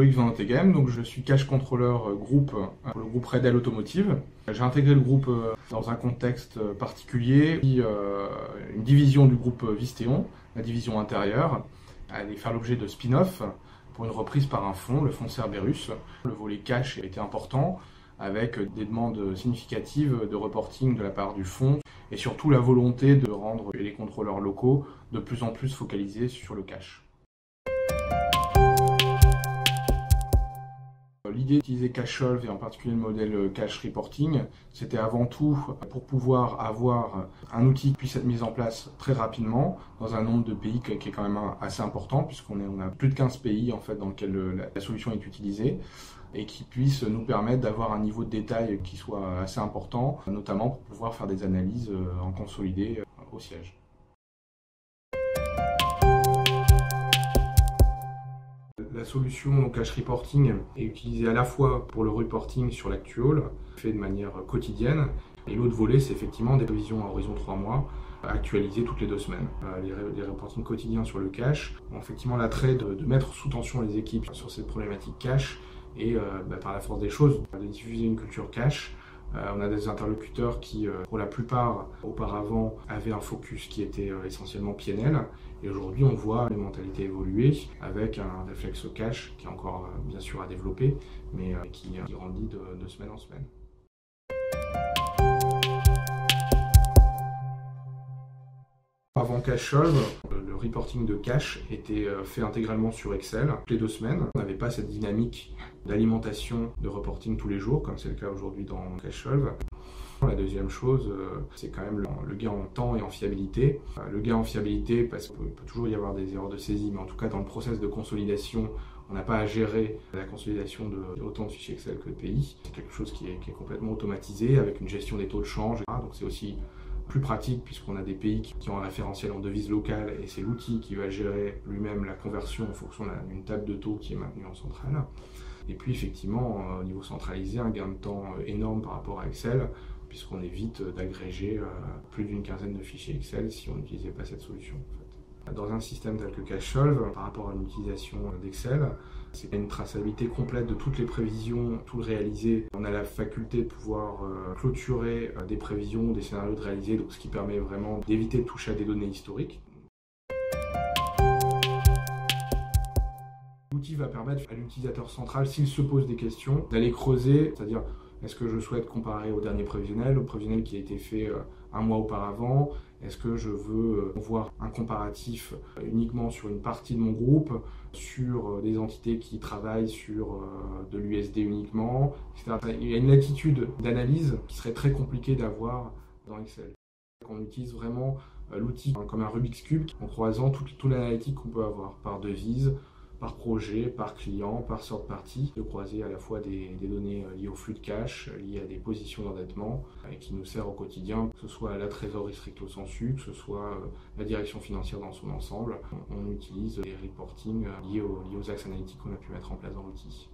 Loïc Van Oteghem, donc je suis cash contrôleur groupe pour le groupe Redel Automotive. J'ai intégré le groupe dans un contexte particulier, une division du groupe Vistéon, la division intérieure, allait faire l'objet de spin-off pour une reprise par un fonds, le fonds Cerberus. Le volet cash était important, avec des demandes significatives de reporting de la part du fonds et surtout la volonté de rendre les contrôleurs locaux de plus en plus focalisés sur le cash. L'idée d'utiliser CashSolve et en particulier le modèle Cash Reporting, c'était avant tout pour pouvoir avoir un outil qui puisse être mis en place très rapidement dans un nombre de pays qui est quand même assez important, puisqu'on a plus de 15 pays en fait dans lesquels la solution est utilisée, et qui puisse nous permettre d'avoir un niveau de détail qui soit assez important, notamment pour pouvoir faire des analyses en consolidé au siège. La solution Cash Reporting est utilisée à la fois pour le reporting sur l'actual, fait de manière quotidienne, et l'autre volet, c'est effectivement des prévisions à horizon 3 mois, actualisées toutes les 2 semaines. Les reportings quotidiens sur le cash ont effectivement l'attrait de mettre sous tension les équipes sur cette problématique cash, et par la force des choses, de diffuser une culture cash. On a des interlocuteurs qui, pour la plupart, auparavant, avaient un focus qui était essentiellement PNL. Et aujourd'hui, on voit les mentalités évoluer avec un réflexe cash qui est encore, bien sûr, à développer, mais qui grandit de semaine en semaine. Avant CashSolve, le reporting de cash était fait intégralement sur Excel. Toutes les 2 semaines, on n'avait pas cette dynamique d'alimentation de reporting tous les jours, comme c'est le cas aujourd'hui dans CashSolve. La deuxième chose, c'est quand même le gain en temps et en fiabilité. Le gain en fiabilité, parce qu'il peut toujours y avoir des erreurs de saisie, mais en tout cas dans le process de consolidation, on n'a pas à gérer la consolidation de autant de fichiers Excel que de pays. C'est quelque chose qui est complètement automatisé, avec une gestion des taux de change, etc. Donc c'est aussi plus pratique puisqu'on a des pays qui ont un référentiel en devise locale et c'est l'outil qui va gérer lui-même la conversion en fonction d'une table de taux qui est maintenue en centrale. Et puis effectivement, au niveau centralisé, un gain de temps énorme par rapport à Excel puisqu'on évite d'agréger plus d'une quinzaine de fichiers Excel si on n'utilisait pas cette solution. En fait. Dans un système tel que CashSolve, par rapport à l'utilisation d'Excel, c'est une traçabilité complète de toutes les prévisions, tout le réalisé. On a la faculté de pouvoir clôturer des prévisions, des scénarios de réaliser, donc ce qui permet vraiment d'éviter de toucher à des données historiques. L'outil va permettre à l'utilisateur central, s'il se pose des questions, d'aller creuser, c'est-à-dire est-ce que je souhaite comparer au dernier prévisionnel, au prévisionnel qui a été fait un mois auparavant? Est-ce que je veux voir un comparatif uniquement sur une partie de mon groupe, sur des entités qui travaillent sur de l'USD uniquement, etc. Il y a une latitude d'analyse qui serait très compliquée d'avoir dans Excel. On utilise vraiment l'outil comme un Rubik's Cube en croisant toute l'analytique qu'on peut avoir par devise, par projet, par client, par sorte partie, de croiser à la fois des données liées au flux de cash, liées à des positions d'endettement, et qui nous sert au quotidien, que ce soit la trésorerie stricto sensu, que ce soit la direction financière dans son ensemble. On utilise les reportings liés aux axes analytiques qu'on a pu mettre en place dans l'outil.